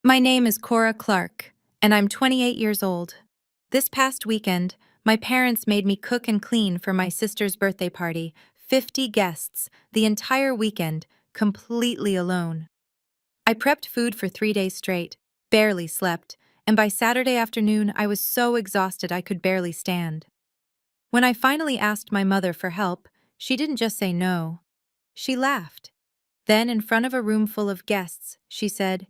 My name is Cora Clark, and I'm 28 years old. This past weekend, my parents made me cook and clean for my sister's birthday party, 50 guests, the entire weekend, completely alone. I prepped food for 3 days straight, barely slept, and by Saturday afternoon I was so exhausted I could barely stand. When I finally asked my mother for help, she didn't just say no. She laughed. Then, in front of a room full of guests, she said,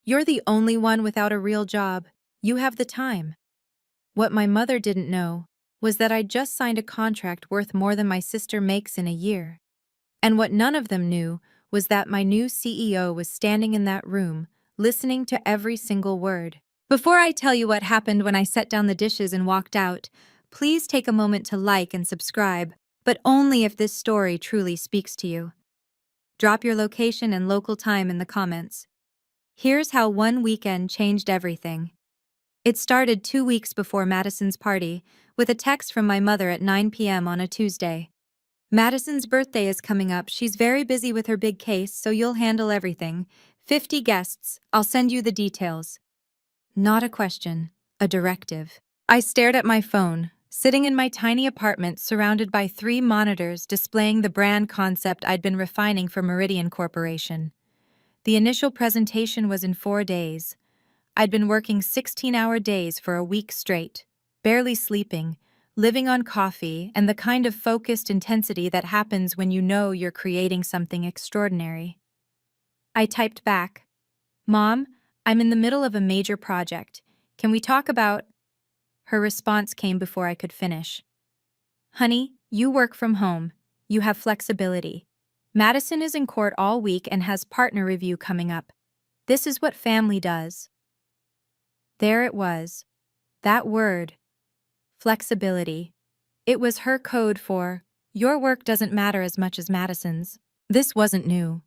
"You're the only one without a real job. You have the time." What my mother didn't know was that I'd just signed a contract worth more than my sister makes in a year. And what none of them knew was that my new CEO was standing in that room, listening to every single word. Before I tell you what happened when I set down the dishes and walked out, please take a moment to like and subscribe, but only if this story truly speaks to you. Drop your location and local time in the comments. Here's how one weekend changed everything. It started 2 weeks before Madison's party, with a text from my mother at 9 p.m. on a Tuesday. "Madison's birthday is coming up. She's very busy with her big case, so you'll handle everything. 50 guests. I'll send you the details." Not a question, a directive. I stared at my phone, sitting in my tiny apartment surrounded by 3 monitors displaying the brand concept I'd been refining for Meridian Corporation. The initial presentation was in 4 days. I'd been working 16-hour days for a week straight, barely sleeping, living on coffee, and the kind of focused intensity that happens when you know you're creating something extraordinary. I typed back, "Mom, I'm in the middle of a major project. Can we talk about—" Her response came before I could finish. "Honey, you work from home. You have flexibility. Madison is in court all week and has partner review coming up. This is what family does." There it was. That word. Flexibility. It was her code for, "Your work doesn't matter as much as Madison's." This wasn't new.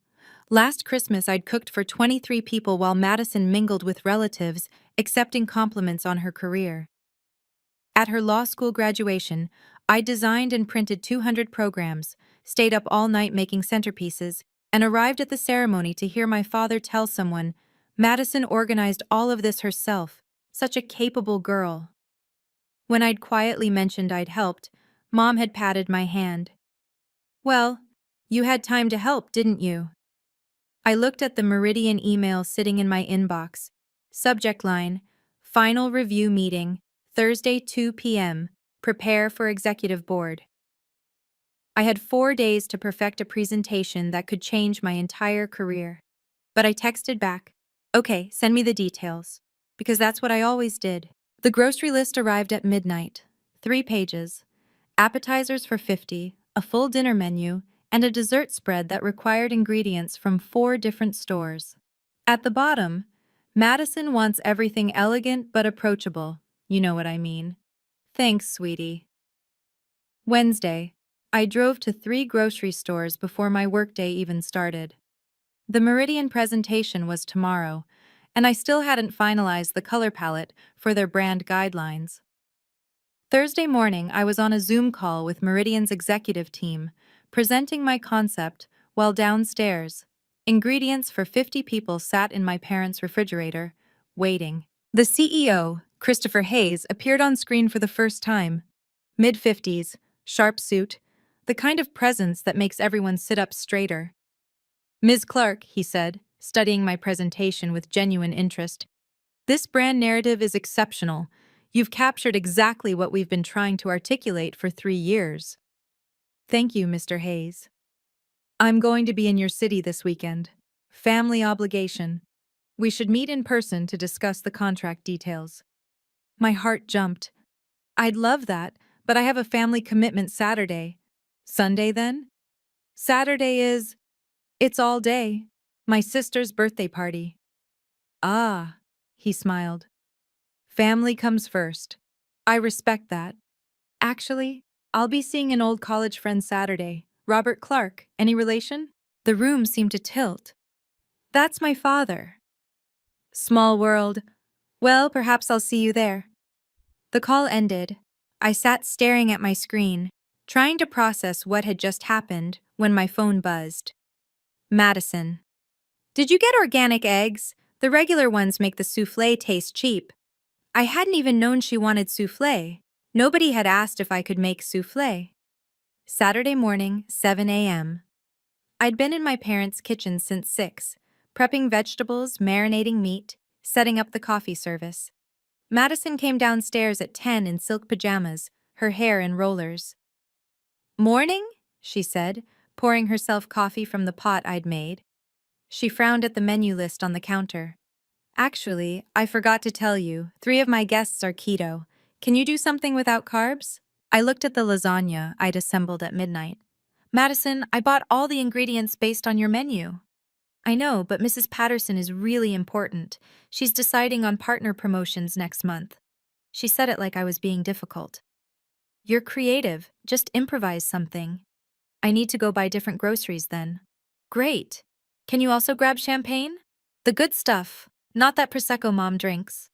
Last Christmas I'd cooked for 23 people while Madison mingled with relatives, accepting compliments on her career. At her law school graduation, I designed and printed 200 programs, stayed up all night making centerpieces, and arrived at the ceremony to hear my father tell someone, "Madison organized all of this herself. Such a capable girl." When I'd quietly mentioned I'd helped, Mom had patted my hand. "Well, you had time to help, didn't you?" I looked at the Meridian email sitting in my inbox. Subject line, "Final review meeting, Thursday 2 p.m. Prepare for executive board." I had 4 days to perfect a presentation that could change my entire career. But I texted back, "Okay, send me the details," because that's what I always did. The grocery list arrived at midnight. 3 pages. Appetizers for 50, a full dinner menu, and a dessert spread that required ingredients from 4 different stores. At the bottom, "Madison wants everything elegant but approachable. You know what I mean. Thanks, sweetie." Wednesday, I drove to 3 grocery stores before my workday even started. The Meridian presentation was tomorrow, and I still hadn't finalized the color palette for their brand guidelines. Thursday morning, I was on a Zoom call with Meridian's executive team, presenting my concept while downstairs, ingredients for 50 people sat in my parents' refrigerator, waiting. The CEO, Christopher Hayes, appeared on screen for the first time. Mid-50s, sharp suit, the kind of presence that makes everyone sit up straighter. "Ms. Clark," he said, studying my presentation with genuine interest, "this brand narrative is exceptional. You've captured exactly what we've been trying to articulate for 3 years." "Thank you, Mr. Hayes. I'm going to be in your city this weekend. Family obligation. We should meet in person to discuss the contract details." My heart jumped. "I'd love that, but I have a family commitment Saturday." "Sunday then?" "Saturday is— it's all day. My sister's birthday party." "Ah," he smiled. "Family comes first. I respect that. Actually, I'll be seeing an old college friend Saturday, Robert Clark. Any relation?" The room seemed to tilt. "That's my father." Small world. Well, perhaps I'll see you there. The call ended. I sat staring at my screen, trying to process what had just happened when my phone buzzed. Madison. "Did you get organic eggs? The regular ones make the soufflé taste cheap. I hadn't even known she wanted soufflé. Nobody had asked if I could make soufflé. Saturday morning, 7 a.m. I'd been in my parents' kitchen since 6, prepping vegetables, marinating meat, setting up the coffee service. Madison came downstairs at 10 in silk pajamas, her hair in rollers. "Morning?" she said, pouring herself coffee from the pot I'd made. She frowned at the menu list on the counter. "Actually, I forgot to tell you, 3 of my guests are keto. Can you do something without carbs?" I looked at the lasagna I'd assembled at midnight. "Madison, I bought all the ingredients based on your menu." "I know, but Mrs. Patterson is really important. She's deciding on partner promotions next month." She said it like I was being difficult. "You're creative. Just improvise something." "I need to go buy different groceries then." "Great. Can you also grab champagne?" "The good stuff, not that Prosecco Mom drinks."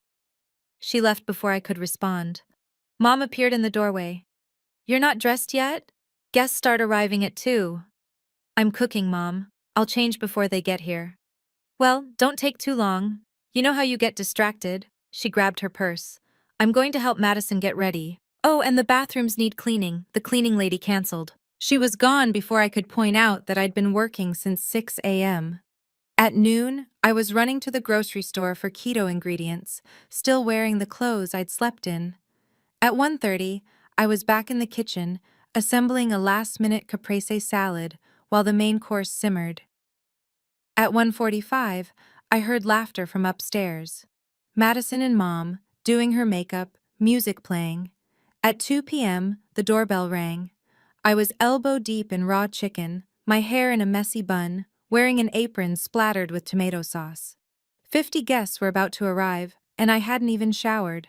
She left before I could respond. Mom appeared in the doorway. "You're not dressed yet? Guests start arriving at 2. "I'm cooking, Mom. I'll change before they get here." "Well, don't take too long. You know how you get distracted." She grabbed her purse. "I'm going to help Madison get ready. Oh, and the bathrooms need cleaning. The cleaning lady canceled." She was gone before I could point out that I'd been working since 6 a.m. At noon, I was running to the grocery store for keto ingredients, still wearing the clothes I'd slept in. At 1:30, I was back in the kitchen, assembling a last-minute caprese salad while the main course simmered. At 1:45, I heard laughter from upstairs. Madison and Mom, doing her makeup, music playing. At 2 p.m., the doorbell rang. I was elbow-deep in raw chicken, my hair in a messy bun, wearing an apron splattered with tomato sauce. 50 guests were about to arrive, and I hadn't even showered.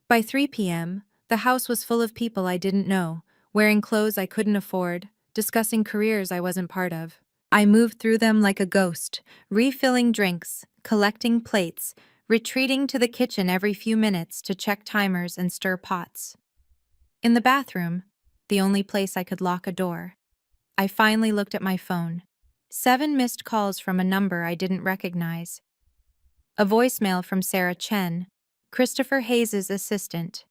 By 3 p.m., the house was full of people I didn't know, wearing clothes I couldn't afford, discussing careers I wasn't part of. I moved through them like a ghost, refilling drinks, collecting plates, retreating to the kitchen every few minutes to check timers and stir pots. In the bathroom, the only place I could lock a door, I finally looked at my phone. 7 missed calls from a number I didn't recognize. A voicemail from Sarah Chen, Christopher Hayes' assistant.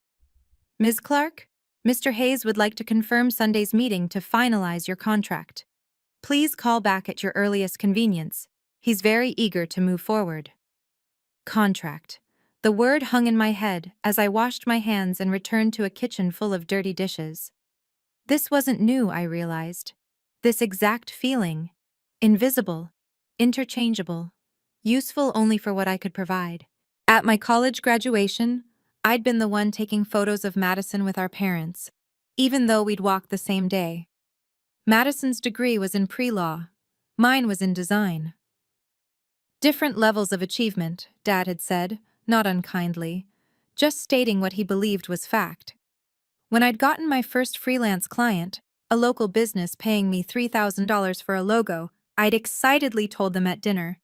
"Ms. Clark, Mr. Hayes would like to confirm Sunday's meeting to finalize your contract. Please call back at your earliest convenience. He's very eager to move forward." Contract. The word hung in my head as I washed my hands and returned to a kitchen full of dirty dishes. This wasn't new, I realized. This exact feeling. Invisible. Interchangeable. Useful only for what I could provide. At my college graduation, I'd been the one taking photos of Madison with our parents, even though we'd walked the same day. Madison's degree was in pre-law. Mine was in design. Different levels of achievement, Dad had said, not unkindly, just stating what he believed was fact. When I'd gotten my first freelance client, a local business paying me $3,000 for a logo, I'd excitedly told them at dinner.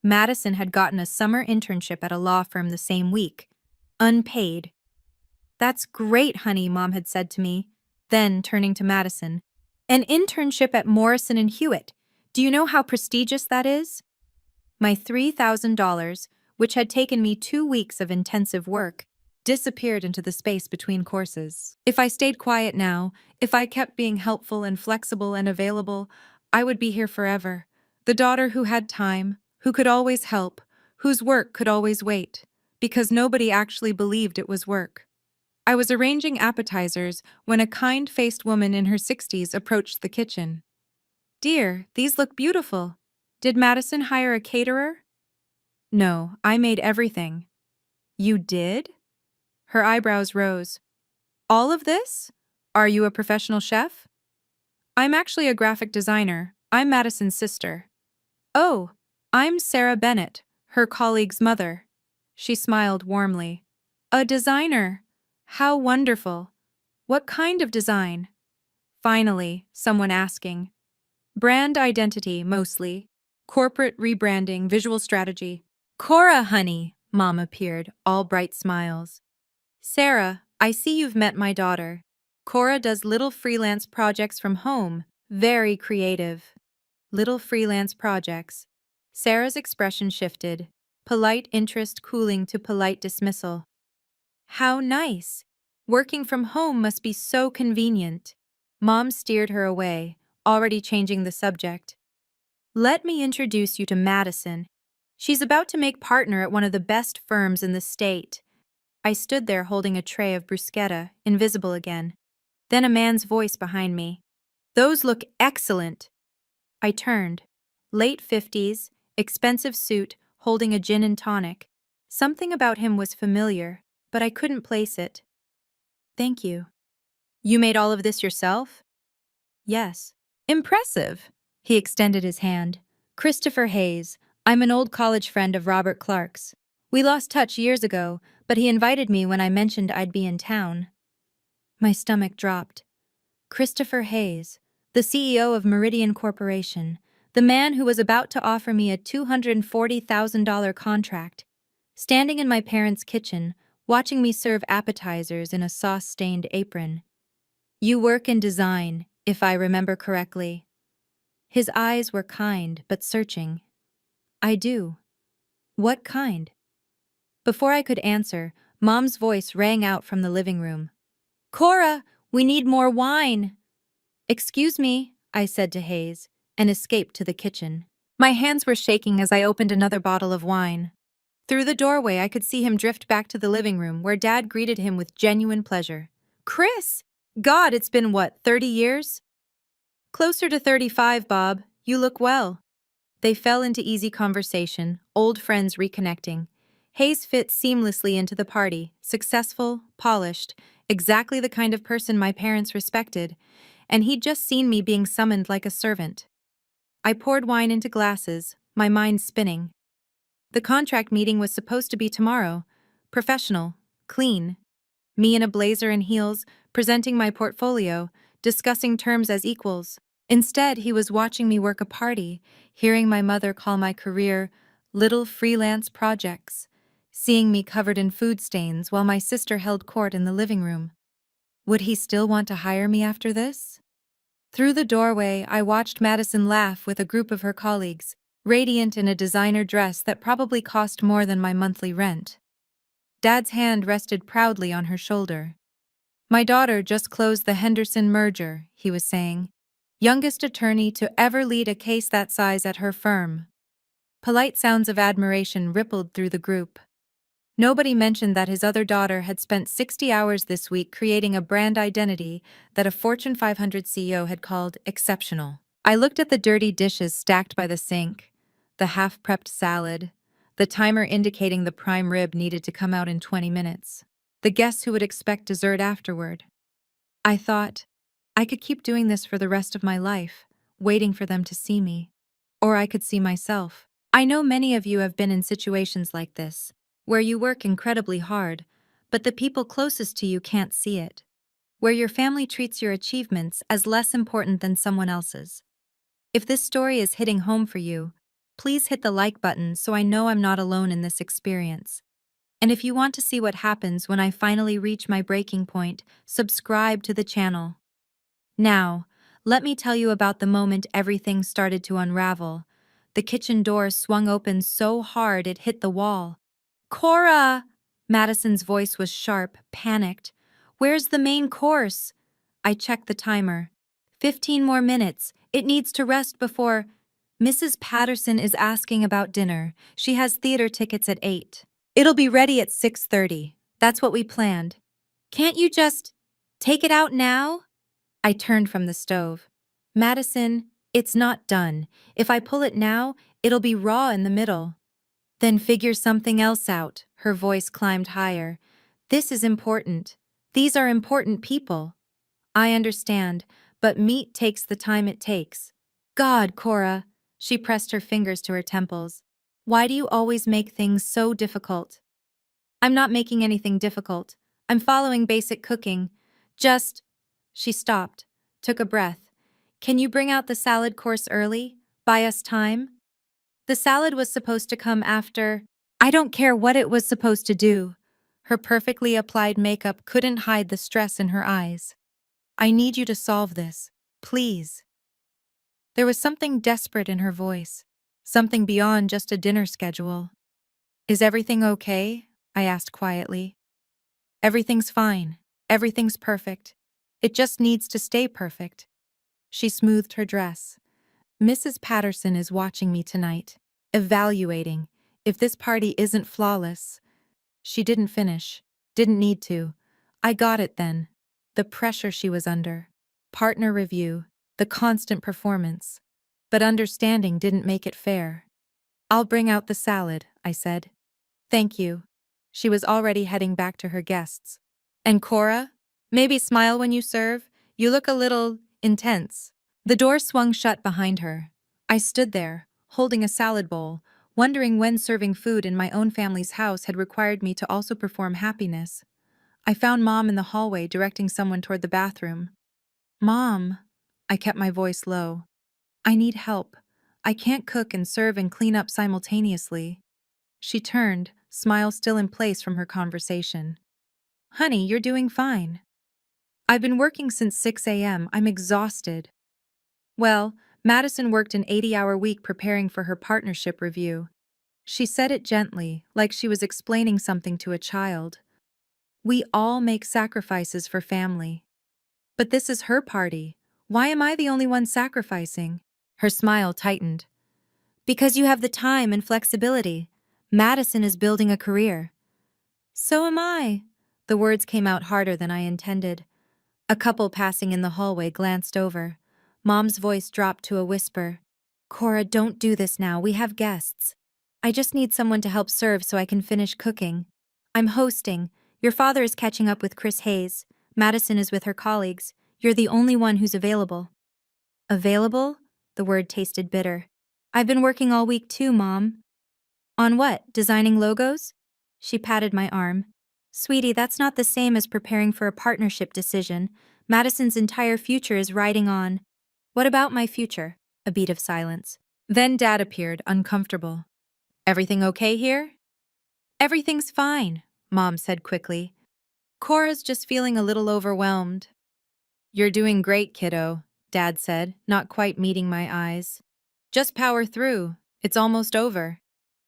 Madison had gotten a summer internship at a law firm the same week. Unpaid. "That's great, honey," Mom had said to me. Then, turning to Madison, "An internship at Morrison and Hewitt. Do you know how prestigious that is?" My $3,000, which had taken me 2 weeks of intensive work, disappeared into the space between courses. If I stayed quiet now, if I kept being helpful and flexible and available, I would be here forever. The daughter who had time, who could always help, whose work could always wait, because nobody actually believed it was work. I was arranging appetizers when a kind-faced woman in her 60s approached the kitchen. "Dear, these look beautiful. Did Madison hire a caterer?" "No, I made everything." "You did?" Her eyebrows rose. "All of this? Are you a professional chef?" "I'm actually a graphic designer. I'm Madison's sister." "Oh, I'm Sarah Bennett, her colleague's mother." She smiled warmly. "A designer. How wonderful. What kind of design?" Finally, someone asking. "Brand identity, mostly. Corporate rebranding, visual strategy." "Cora, honey," Mom appeared, all bright smiles. "Sarah, I see you've met my daughter. Cora does little freelance projects from home. Very creative." Little freelance projects. Sarah's expression shifted. polite interest cooling to polite dismissal. How nice! Working from home must be so convenient. Mom steered her away, already changing the subject. Let me introduce you to Madison. She's about to make partner at one of the best firms in the state. I stood there holding a tray of bruschetta, invisible again. Then a man's voice behind me. Those look excellent. I turned. Late 50s, expensive suit, holding a gin and tonic. Something about him was familiar, but I couldn't place it. Thank you. You made all of this yourself? Yes. Impressive. He extended his hand. Christopher Hayes. I'm an old college friend of Robert Clark's. We lost touch years ago, but he invited me when I mentioned I'd be in town. My stomach dropped. Christopher Hayes, the CEO of Meridian Corporation, the man who was about to offer me a $240,000 contract, standing in my parents' kitchen, watching me serve appetizers in a sauce-stained apron. You work in design, if I remember correctly. His eyes were kind but searching. I do. What kind? Before I could answer, Mom's voice rang out from the living room. Cora, we need more wine. Excuse me, I said to Hayes, and escaped to the kitchen. My hands were shaking as I opened another bottle of wine. Through the doorway, I could see him drift back to the living room, where Dad greeted him with genuine pleasure. Chris! God, it's been what, 30 years? Closer to 35, Bob. You look well. They fell into easy conversation, old friends reconnecting. Hayes fit seamlessly into the party, successful, polished, exactly the kind of person my parents respected, and he'd just seen me being summoned like a servant. I poured wine into glasses, my mind spinning. The contract meeting was supposed to be tomorrow. Professional, clean. Me in a blazer and heels, presenting my portfolio, discussing terms as equals. Instead, he was watching me work a party, hearing my mother call my career little freelance projects, seeing me covered in food stains while my sister held court in the living room. Would he still want to hire me after this? Through the doorway, I watched Madison laugh with a group of her colleagues, radiant in a designer dress that probably cost more than my monthly rent. Dad's hand rested proudly on her shoulder. My daughter just closed the Henderson merger, he was saying. Youngest attorney to ever lead a case that size at her firm. Polite sounds of admiration rippled through the group. Nobody mentioned that his other daughter had spent 60 hours this week creating a brand identity that a Fortune 500 CEO had called exceptional. I looked at the dirty dishes stacked by the sink, the half-prepped salad, the timer indicating the prime rib needed to come out in 20 minutes, the guests who would expect dessert afterward. I thought, I could keep doing this for the rest of my life, waiting for them to see me. Or I could see myself. I know many of you have been in situations like this, where you work incredibly hard, but the people closest to you can't see it. Where your family treats your achievements as less important than someone else's. If this story is hitting home for you, please hit the like button so I know I'm not alone in this experience. And if you want to see what happens when I finally reach my breaking point, subscribe to the channel. Now, let me tell you about the moment everything started to unravel. The kitchen door swung open so hard it hit the wall. Cora! Madison's voice was sharp, panicked. Where's the main course? I checked the timer. 15 more minutes. It needs to rest before... Mrs. Patterson is asking about dinner. She has theater tickets at 8. It'll be ready at 6:30. That's what we planned. Can't you just take it out now? I turned from the stove. Madison, it's not done. If I pull it now, it'll be raw in the middle. Then figure something else out. Her voice climbed higher. This is important. These are important people. I understand, but meat takes the time it takes. God, Cora. She pressed her fingers to her temples. Why do you always make things so difficult? I'm not making anything difficult. I'm following basic cooking. Just... She stopped, took a breath. Can you bring out the salad course early? Buy us time? The salad was supposed to come after... I don't care what it was supposed to do. Her perfectly applied makeup couldn't hide the stress in her eyes. I need you to solve this, please. There was something desperate in her voice, something beyond just a dinner schedule. Is everything okay? I asked quietly. Everything's fine. Everything's perfect. It just needs to stay perfect. She smoothed her dress. Mrs. Patterson is watching me tonight, evaluating. If this party isn't flawless. She didn't finish. Didn't need to. I got it then. The pressure she was under. Partner review. The constant performance. But understanding didn't make it fair. I'll bring out the salad, I said. Thank you. She was already heading back to her guests. And Cora? Maybe smile when you serve. You look a little intense. The door swung shut behind her. I stood there, holding a salad bowl, wondering when serving food in my own family's house had required me to also perform happiness. I found Mom in the hallway directing someone toward the bathroom. Mom, I kept my voice low. I need help. I can't cook and serve and clean up simultaneously. She turned, smile still in place from her conversation. Honey, you're doing fine. I've been working since 6 a.m. I'm exhausted. Well, Madison worked an 80-hour week preparing for her partnership review. She said it gently, like she was explaining something to a child. We all make sacrifices for family. But this is her party. Why am I the only one sacrificing? Her smile tightened. Because you have the time and flexibility. Madison is building a career. So am I. The words came out harder than I intended. A couple passing in the hallway glanced over. Mom's voice dropped to a whisper. Cora, don't do this now. We have guests. I just need someone to help serve so I can finish cooking. I'm hosting. Your father is catching up with Chris Hayes. Madison is with her colleagues. You're the only one who's available. Available? The word tasted bitter. I've been working all week too, Mom. On what? Designing logos? She patted my arm. Sweetie, that's not the same as preparing for a partnership decision. Madison's entire future is riding on. What about my future? A beat of silence. Then Dad appeared, uncomfortable. Everything okay here? Everything's fine, Mom said quickly. Cora's just feeling a little overwhelmed. You're doing great, kiddo, Dad said, not quite meeting my eyes. Just power through. It's almost over.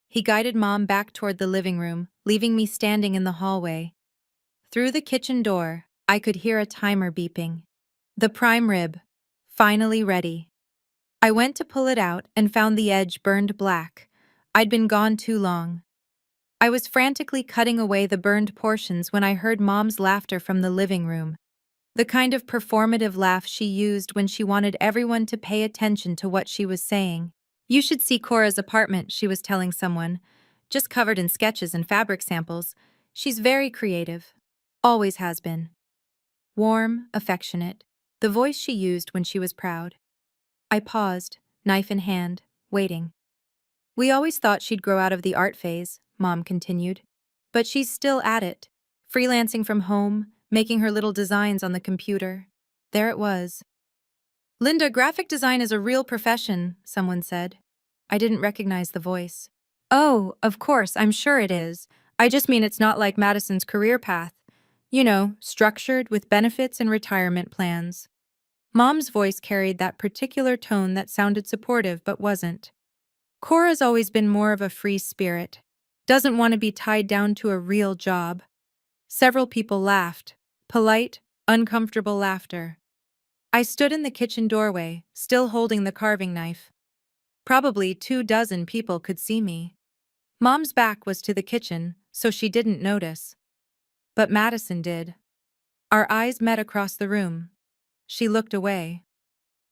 He guided Mom back toward the living room, leaving me standing in the hallway. Through the kitchen door, I could hear a timer beeping. The prime rib. Finally ready. I went to pull it out and found the edge burned black. I'd been gone too long. I was frantically cutting away the burned portions when I heard Mom's laughter from the living room. The kind of performative laugh she used when she wanted everyone to pay attention to what she was saying. You should see Cora's apartment, she was telling someone. Just covered in sketches and fabric samples. She's very creative. Always has been. Warm, affectionate. The voice she used when she was proud. I paused, knife in hand, waiting. We always thought she'd grow out of the art phase, Mom continued. But she's still at it. Freelancing from home, making her little designs on the computer. There it was. Linda, graphic design is a real profession, someone said. I didn't recognize the voice. Oh, of course, I'm sure it is. I just mean it's not like Madison's career path. You know, structured with benefits and retirement plans. Mom's voice carried that particular tone that sounded supportive but wasn't. Cora's always been more of a free spirit. Doesn't want to be tied down to a real job. Several people laughed. Polite, uncomfortable laughter. I stood in the kitchen doorway, still holding the carving knife. Probably 24 people could see me. Mom's back was to the kitchen, so she didn't notice. But Madison did. Our eyes met across the room. She looked away.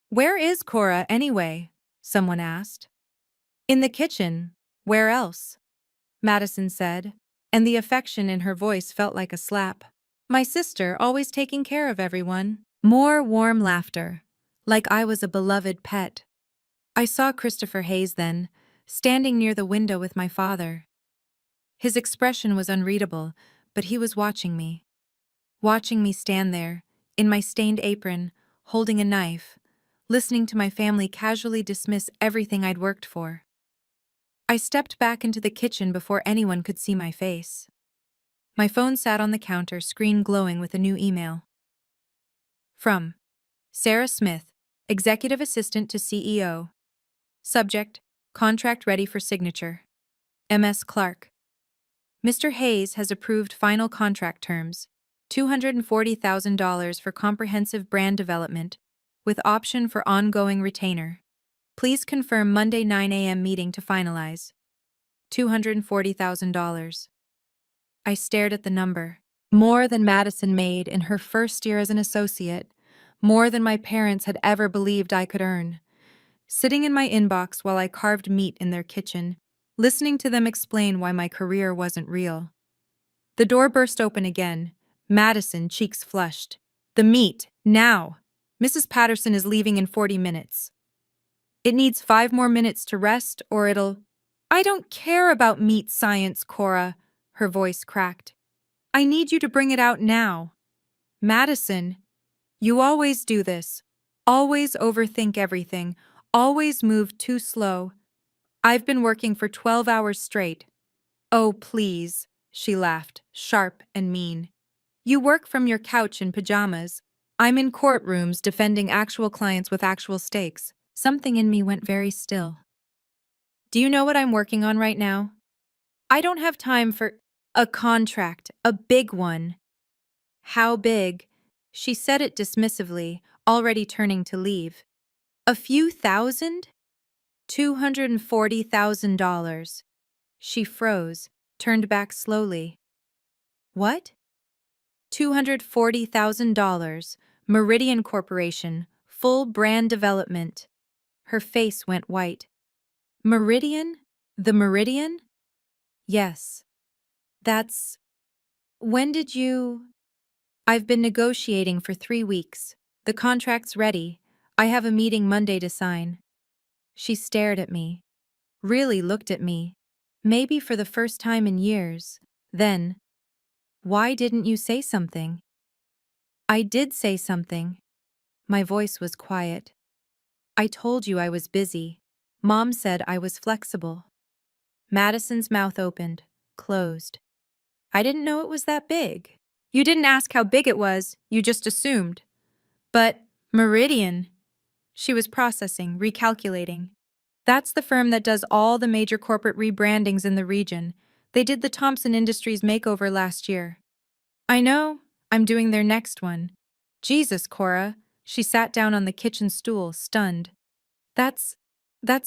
Where is Cora, anyway? Someone asked. In the kitchen. Where else? Madison said, and the affection in her voice felt like a slap. My sister, always taking care of everyone. More warm laughter, like I was a beloved pet. I saw Christopher Hayes then, standing near the window with my father. His expression was unreadable, but he was watching me. Watching me stand there, in my stained apron, holding a knife, listening to my family casually dismiss everything I'd worked for. I stepped back into the kitchen before anyone could see my face. My phone sat on the counter, screen glowing with a new email. From Sarah Smith, Executive Assistant to CEO. Subject, contract ready for signature. M.S. Clark. Mr. Hayes has approved final contract terms, $240,000 for comprehensive brand development, with option for ongoing retainer. Please confirm Monday 9 a.m. meeting to finalize. $240,000. I stared at the number. More than Madison made in her first year as an associate, more than my parents had ever believed I could earn. Sitting in my inbox while I carved meat in their kitchen, listening to them explain why my career wasn't real. The door burst open again. Madison, cheeks flushed. The meat, now! Mrs. Patterson is leaving in 40 minutes. It needs 5 more minutes to rest, or it'll— I don't care about meat science, Cora, her voice cracked. I need you to bring it out now. Madison, you always do this. Always overthink everything. Always move too slow. I've been working for 12 hours straight. Oh, please, she laughed, sharp and mean. You work from your couch in pajamas. I'm in courtrooms defending actual clients with actual stakes. Something in me went very still. Do you know what I'm working on right now? I don't have time for a contract, a big one. How big? She said it dismissively, already turning to leave. A few thousand? $240,000. She froze, turned back slowly. What? $240,000. Meridian Corporation, full brand development. Her face went white. Meridian? The Meridian? Yes. That's— When did you— I've been negotiating for 3 weeks. The contract's ready. I have a meeting Monday to sign. She stared at me. Really looked at me. Maybe for the first time in years. Then, why didn't you say something? I did say something. My voice was quiet. I told you I was busy. Mom said I was flexible. Madison's mouth opened, closed. I didn't know it was that big. You didn't ask how big it was, you just assumed. But, Meridian. She was processing, recalculating. That's the firm that does all the major corporate rebrandings in the region. They did the Thompson Industries makeover last year. I know, I'm doing their next one. Jesus, Cora. She sat down on the kitchen stool, stunned. That's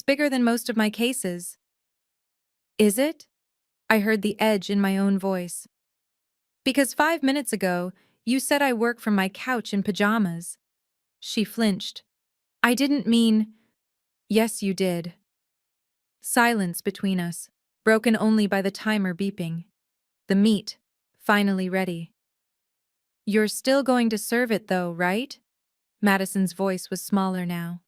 bigger than most of my cases. Is it? I heard the edge in my own voice. Because 5 minutes ago, you said I work from my couch in pajamas. She flinched. I didn't mean— Yes, you did. Silence between us, broken only by the timer beeping. The meat, finally ready. You're still going to serve it though, right? Madison's voice was smaller now.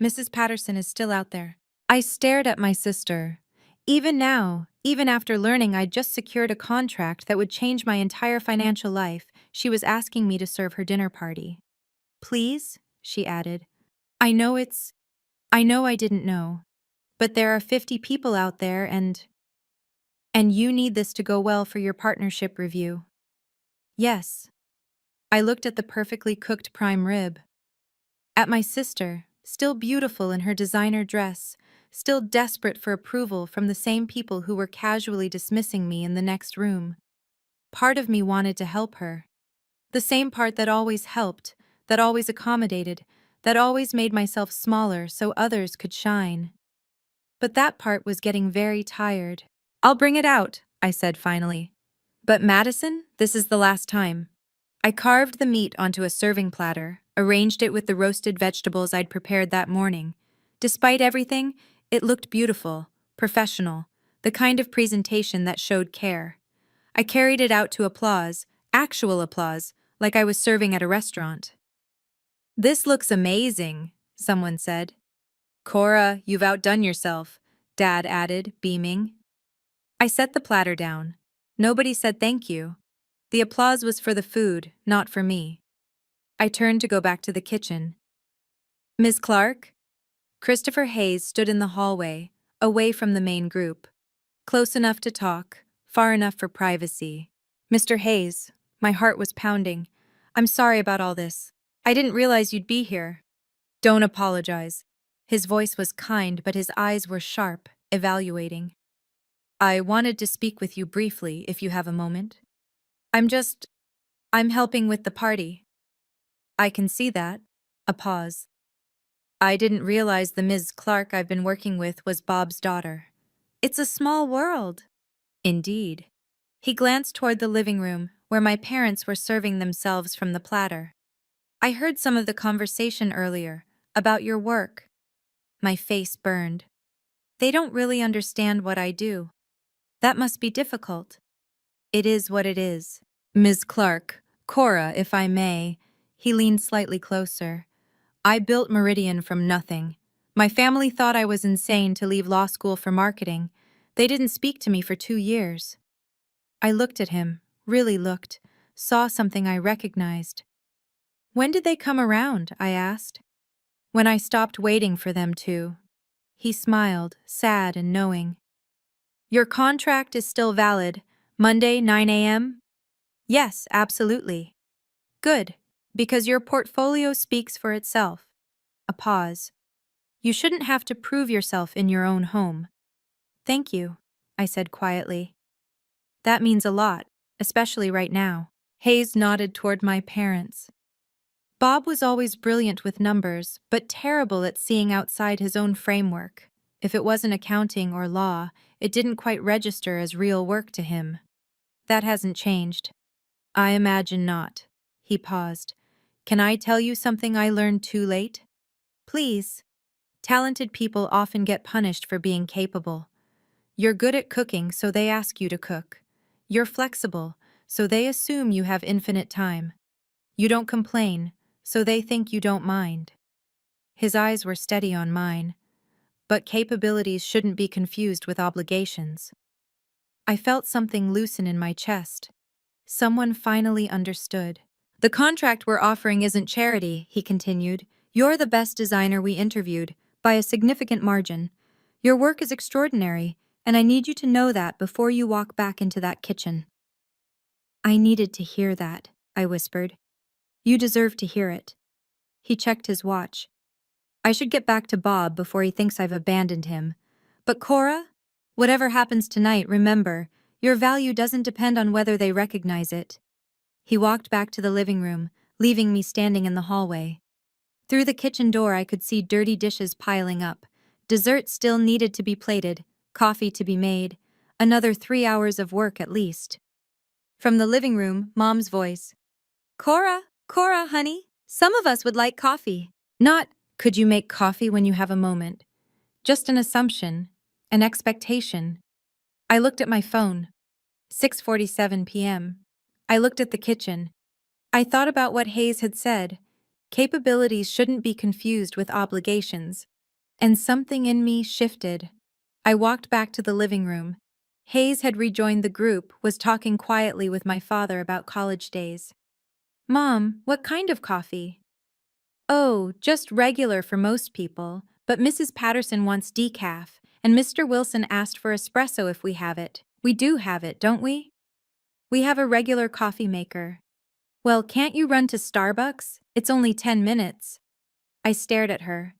Mrs. Patterson is still out there. I stared at my sister. Even now, even after learning I'd just secured a contract that would change my entire financial life, she was asking me to serve her dinner party. Please, she added. I know I didn't know. But there are 50 people out there and you need this to go well for your partnership review. Yes. I looked at the perfectly cooked prime rib. At my sister, still beautiful in her designer dress, still desperate for approval from the same people who were casually dismissing me in the next room. Part of me wanted to help her. The same part that always helped, that always accommodated, that always made myself smaller so others could shine. But that part was getting very tired. I'll bring it out, I said finally. But Madison, this is the last time. I carved the meat onto a serving platter, arranged it with the roasted vegetables I'd prepared that morning. Despite everything, it looked beautiful, professional, the kind of presentation that showed care. I carried it out to applause, actual applause, like I was serving at a restaurant. This looks amazing, someone said. Cora, you've outdone yourself, Dad added, beaming. I set the platter down. Nobody said thank you. The applause was for the food, not for me. I turned to go back to the kitchen. Ms. Clark? Christopher Hayes stood in the hallway, away from the main group. Close enough to talk, far enough for privacy. Mr. Hayes, my heart was pounding. I'm sorry about all this. I didn't realize you'd be here. Don't apologize. His voice was kind, but his eyes were sharp, evaluating. I wanted to speak with you briefly if you have a moment. I'm just, I'm helping with the party. I can see that. A pause. I didn't realize the Ms. Clark I've been working with was Bob's daughter. It's a small world. Indeed. He glanced toward the living room, where my parents were serving themselves from the platter. I heard some of the conversation earlier, about your work. My face burned. They don't really understand what I do. That must be difficult. It is what it is. Ms. Clark, Cora, if I may. He leaned slightly closer. I built Meridian from nothing. My family thought I was insane to leave law school for marketing. They didn't speak to me for 2 years. I looked at him, really looked, saw something I recognized. When did they come around? I asked. When I stopped waiting for them to. He smiled, sad and knowing. Your contract is still valid. Monday, 9 a.m.? Yes, absolutely. Good, because your portfolio speaks for itself. A pause. You shouldn't have to prove yourself in your own home. Thank you, I said quietly. That means a lot, especially right now. Hayes nodded toward my parents. Bob was always brilliant with numbers, but terrible at seeing outside his own framework. If it wasn't accounting or law, it didn't quite register as real work to him. That hasn't changed. I imagine not. He paused. Can I tell you something I learned too late? Please. Talented people often get punished for being capable. You're good at cooking, so they ask you to cook. You're flexible, so they assume you have infinite time. You don't complain, so they think you don't mind. His eyes were steady on mine. But capabilities shouldn't be confused with obligations. I felt something loosen in my chest. Someone finally understood. The contract we're offering isn't charity, he continued. You're the best designer we interviewed, by a significant margin. Your work is extraordinary, and I need you to know that before you walk back into that kitchen. I needed to hear that, I whispered. You deserve to hear it. He checked his watch. I should get back to Bob before he thinks I've abandoned him. But Cora, whatever happens tonight, remember, your value doesn't depend on whether they recognize it. He walked back to the living room, leaving me standing in the hallway. Through the kitchen door I could see dirty dishes piling up. Dessert still needed to be plated, coffee to be made, another 3 hours of work at least. From the living room, Mom's voice. Cora, honey, some of us would like coffee. Not, could you make coffee when you have a moment? Just an assumption, an expectation. I looked at my phone. 6:47 p.m. I looked at the kitchen. I thought about what Hayes had said. Capabilities shouldn't be confused with obligations. And something in me shifted. I walked back to the living room. Hayes had rejoined the group, was talking quietly with my father about college days. Mom, what kind of coffee? Oh, just regular for most people, but Mrs. Patterson wants decaf, and Mr. Wilson asked for espresso if we have it. We do have it, don't we? We have a regular coffee maker. Well, can't you run to Starbucks? It's only 10 minutes. I stared at her.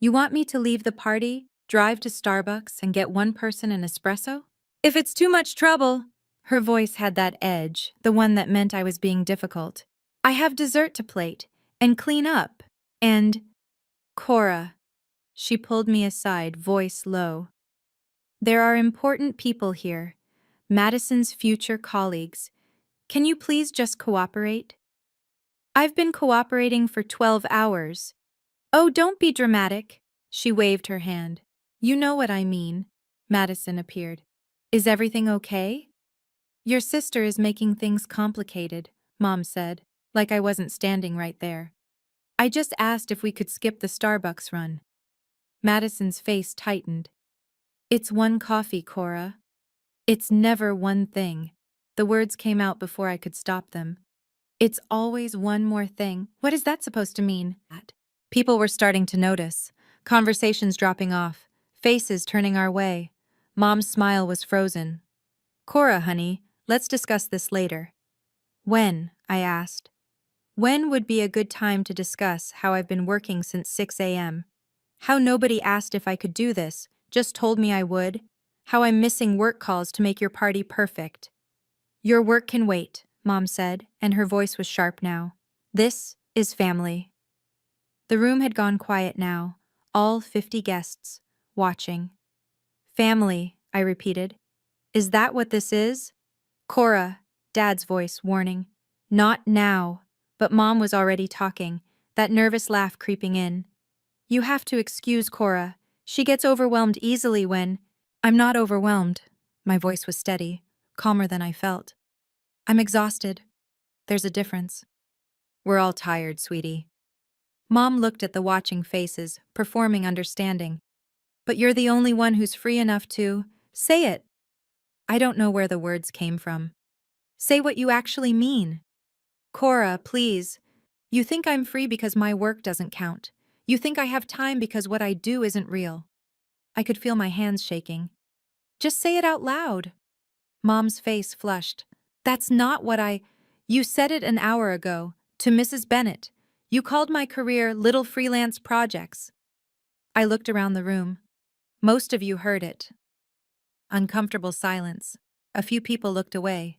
You want me to leave the party, drive to Starbucks, and get one person an espresso? If it's too much trouble. Her voice had that edge, the one that meant I was being difficult. I have dessert to plate, and clean up, and… Cora. She pulled me aside, voice low. There are important people here. Madison's future colleagues. Can you please just cooperate? I've been cooperating for 12 hours. Oh, don't be dramatic. She waved her hand. You know what I mean. Madison appeared. Is everything okay? Your sister is making things complicated, Mom said, like I wasn't standing right there. I just asked if we could skip the Starbucks run. Madison's face tightened. It's one coffee, Cora. It's never one thing. The words came out before I could stop them. It's always one more thing. What is that supposed to mean? People were starting to notice. Conversations dropping off. Faces turning our way. Mom's smile was frozen. Cora, honey, let's discuss this later. When? I asked. When would be a good time to discuss how I've been working since 6 a.m.? How nobody asked if I could do this, just told me I would? how I'm missing work calls to make your party perfect. Your work can wait, Mom said, and her voice was sharp now. This is family. The room had gone quiet now, all 50 guests, watching. Family, I repeated. Is that what this is? Cora, Dad's voice warning. Not now. But Mom was already talking, that nervous laugh creeping in. You have to excuse Cora. She gets overwhelmed easily when… I'm not overwhelmed. My voice was steady, calmer than I felt. I'm exhausted. There's a difference. We're all tired, sweetie. Mom looked at the watching faces, performing understanding. But you're the only one who's free enough to… say it. I don't know where the words came from. Say what you actually mean. Cora, please. You think I'm free because my work doesn't count. You think I have time because what I do isn't real. I could feel my hands shaking. Just say it out loud. Mom's face flushed. That's not what I… You said it an hour ago, to Mrs. Bennett. You called my career Little Freelance Projects. I looked around the room. Most of you heard it. Uncomfortable silence. A few people looked away.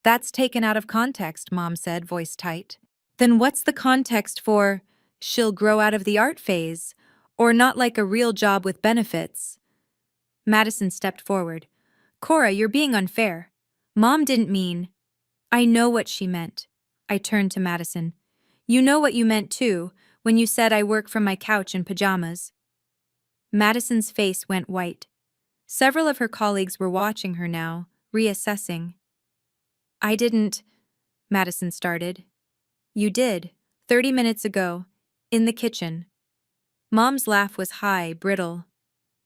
That's taken out of context, Mom said, voice tight. Then what's the context for, she'll grow out of the art phase, or not like a real job with benefits? Madison stepped forward. Cora, you're being unfair. Mom didn't mean… I know what she meant. I turned to Madison. You know what you meant too, when you said I work from my couch in pajamas. Madison's face went white. Several of her colleagues were watching her now, reassessing. I didn't… Madison started. You did, 30 minutes ago, in the kitchen. Mom's laugh was high, brittle.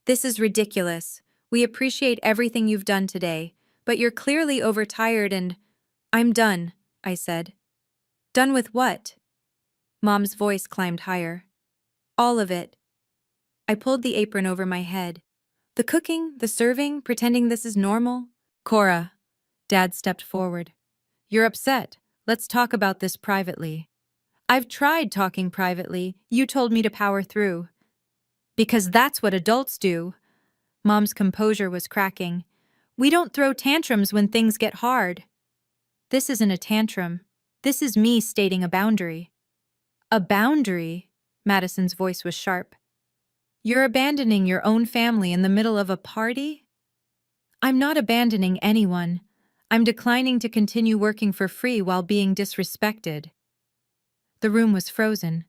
This is ridiculous. We appreciate everything you've done today, but you're clearly overtired and… I'm done, I said. Done with what? Mom's voice climbed higher. All of it. I pulled the apron over my head. The cooking, the serving, pretending this is normal. Cora. Dad stepped forward. You're upset. Let's talk about this privately. I've tried talking privately. You told me to power through. Because that's what adults do. Mom's composure was cracking. We don't throw tantrums when things get hard. This isn't a tantrum. This is me stating a boundary. A boundary? Madison's voice was sharp. You're abandoning your own family in the middle of a party? I'm not abandoning anyone. I'm declining to continue working for free while being disrespected. The room was frozen.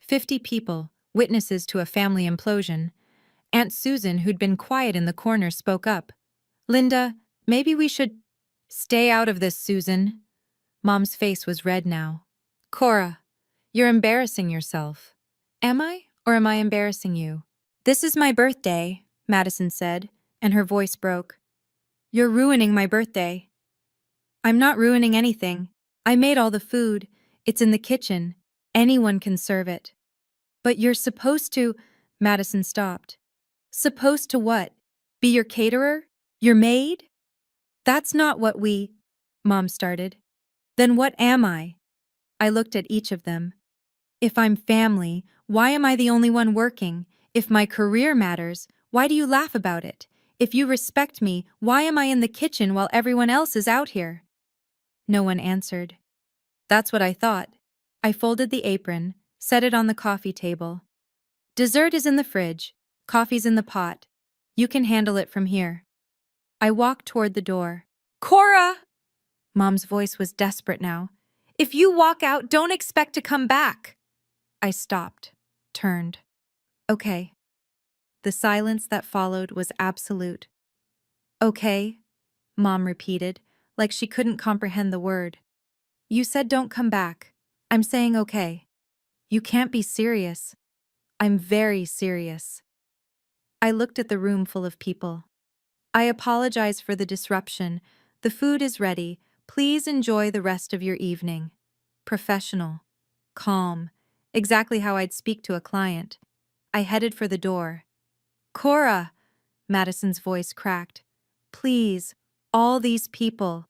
50 people, witnesses to a family implosion. Aunt Susan, who'd been quiet in the corner, spoke up. Linda, maybe we should… Stay out of this, Susan. Mom's face was red now. Cora, you're embarrassing yourself. Am I, or am I embarrassing you? This is my birthday, Madison said, and her voice broke. You're ruining my birthday. I'm not ruining anything. I made all the food. It's in the kitchen. Anyone can serve it. But you're supposed to… Madison stopped. Supposed to what? Be your caterer? Your maid? That's not what we… Mom started. Then what am I? I looked at each of them. If I'm family, why am I the only one working? If my career matters, why do you laugh about it? If you respect me, why am I in the kitchen while everyone else is out here? No one answered. That's what I thought. I folded the apron, set it on the coffee table. Dessert is in the fridge. Coffee's in the pot. You can handle it from here. I walked toward the door. Cora! Mom's voice was desperate now. If you walk out, don't expect to come back. I stopped, turned. Okay. The silence that followed was absolute. Okay, Mom repeated, like she couldn't comprehend the word. You said don't come back. I'm saying okay. You can't be serious. I'm very serious. I looked at the room full of people. I apologize for the disruption. The food is ready. Please enjoy the rest of your evening. Professional. Calm. Exactly how I'd speak to a client. I headed for the door. Cora! Madison's voice cracked. Please, all these people.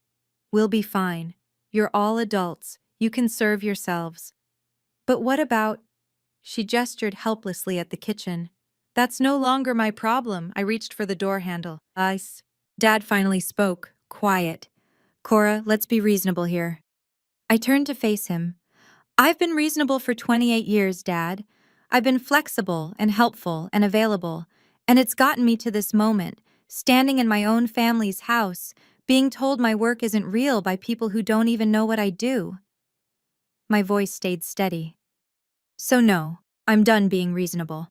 We'll be fine. You're all adults. You can serve yourselves. But what about… She gestured helplessly at the kitchen. That's no longer my problem. I reached for the door handle. Ice. Dad finally spoke, quiet. Cora, let's be reasonable here. I turned to face him. I've been reasonable for 28 years, Dad. I've been flexible and helpful and available, and it's gotten me to this moment, standing in my own family's house, being told my work isn't real by people who don't even know what I do. My voice stayed steady. So no, I'm done being reasonable.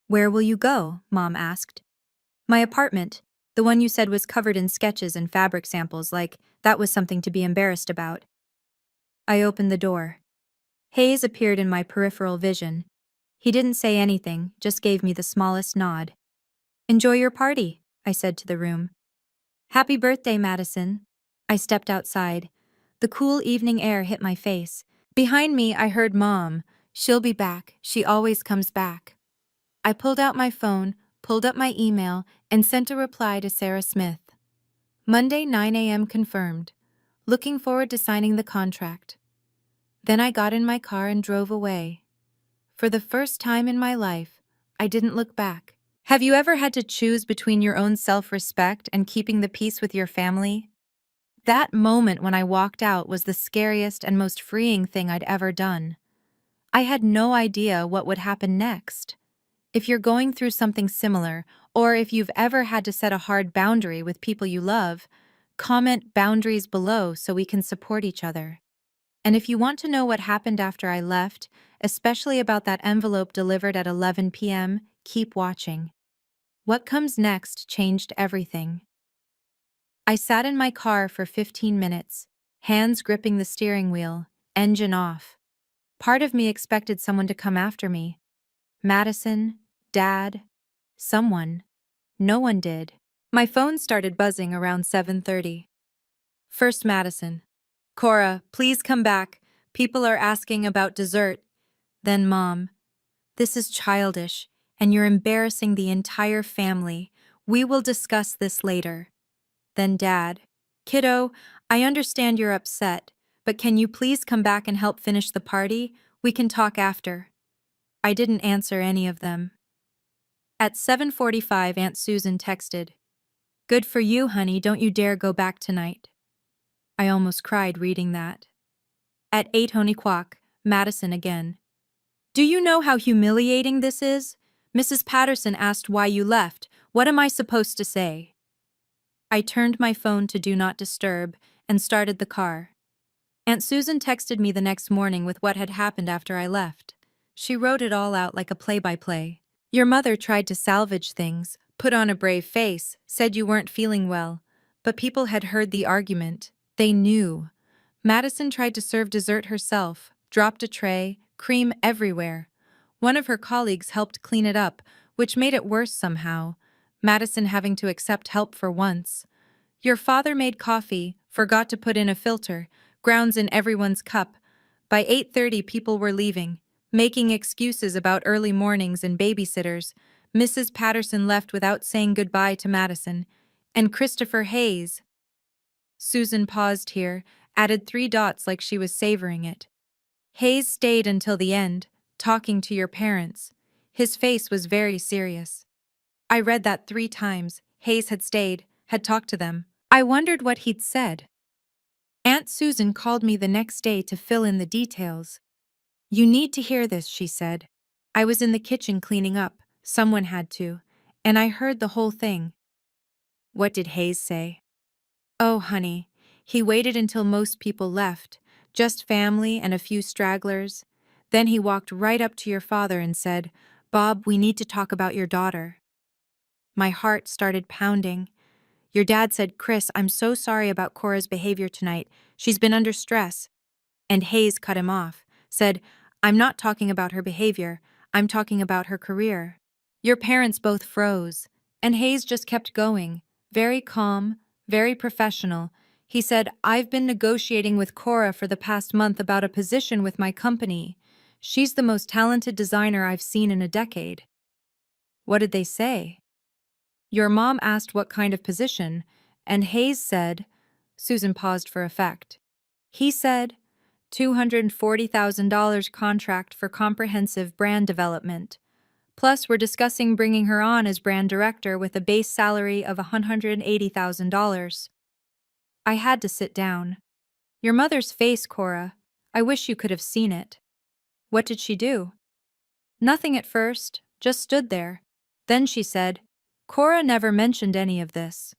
Where will you go? Mom asked. My apartment, the one you said was covered in sketches and fabric samples, like that was something to be embarrassed about. I opened the door. Hayes appeared in my peripheral vision. He didn't say anything, just gave me the smallest nod. Enjoy your party, I said to the room. Happy birthday, Madison. I stepped outside. The cool evening air hit my face. Behind me, I heard Mom. She'll be back. She always comes back. I pulled out my phone, pulled up my email, and sent a reply to Sarah Smith. Monday, 9 a.m. confirmed. Looking forward to signing the contract. Then I got in my car and drove away. For the first time in my life, I didn't look back. Have you ever had to choose between your own self-respect and keeping the peace with your family? That moment when I walked out was the scariest and most freeing thing I'd ever done. I had no idea what would happen next. If you're going through something similar, or if you've ever had to set a hard boundary with people you love, comment boundaries below so we can support each other. And if you want to know what happened after I left, especially about that envelope delivered at 11 p.m., keep watching. What comes next changed everything. I sat in my car for 15 minutes, hands gripping the steering wheel, engine off. Part of me expected someone to come after me. Madison, Dad, someone. No one did. My phone started buzzing around 7:30. First Madison. Cora, please come back. People are asking about dessert. Then Mom. This is childish, and you're embarrassing the entire family. We will discuss this later. Then Dad. Kiddo, I understand you're upset, but can you please come back and help finish the party? We can talk after. I didn't answer any of them. At 7:45, Aunt Susan texted, Good for you, honey, don't you dare go back tonight. I almost cried reading that. At 8:00, Madison again. Do you know how humiliating this is? Mrs. Patterson asked why you left. What am I supposed to say? I turned my phone to Do Not Disturb and started the car. Aunt Susan texted me the next morning with what had happened after I left. She wrote it all out like a play-by-play. Your mother tried to salvage things, put on a brave face, said you weren't feeling well. But people had heard the argument. They knew. Madison tried to serve dessert herself, dropped a tray, cream everywhere. One of her colleagues helped clean it up, which made it worse somehow. Madison having to accept help for once. Your father made coffee, forgot to put in a filter, grounds in everyone's cup. By 8:30 people were leaving, making excuses about early mornings and babysitters. Mrs. Patterson left without saying goodbye to Madison. And Christopher Hayes. Susan paused here, added 3 dots like she was savoring it. Hayes stayed until the end, talking to your parents. His face was very serious. I read that 3 times. Hayes had stayed, had talked to them. I wondered what he'd said. Aunt Susan called me the next day to fill in the details. You need to hear this, she said. I was in the kitchen cleaning up. Someone had to. And I heard the whole thing. What did Hayes say? Oh, honey, he waited until most people left, just family and a few stragglers. Then he walked right up to your father and said, Bob, we need to talk about your daughter. My heart started pounding. Your dad said, Chris, I'm so sorry about Cora's behavior tonight. She's been under stress. And Hayes cut him off, said, I'm not talking about her behavior. I'm talking about her career. Your parents both froze, and Hayes just kept going, very calm, very professional. He said, I've been negotiating with Cora for the past month about a position with my company. She's the most talented designer I've seen in a decade. What did they say? Your mom asked what kind of position, and Hayes said, Susan paused for effect. He said, $240,000 contract for comprehensive brand development. Plus, we're discussing bringing her on as brand director with a base salary of $180,000. I had to sit down. Your mother's face, Cora. I wish you could have seen it. What did she do? Nothing at first, just stood there. Then she said, Cora never mentioned any of this.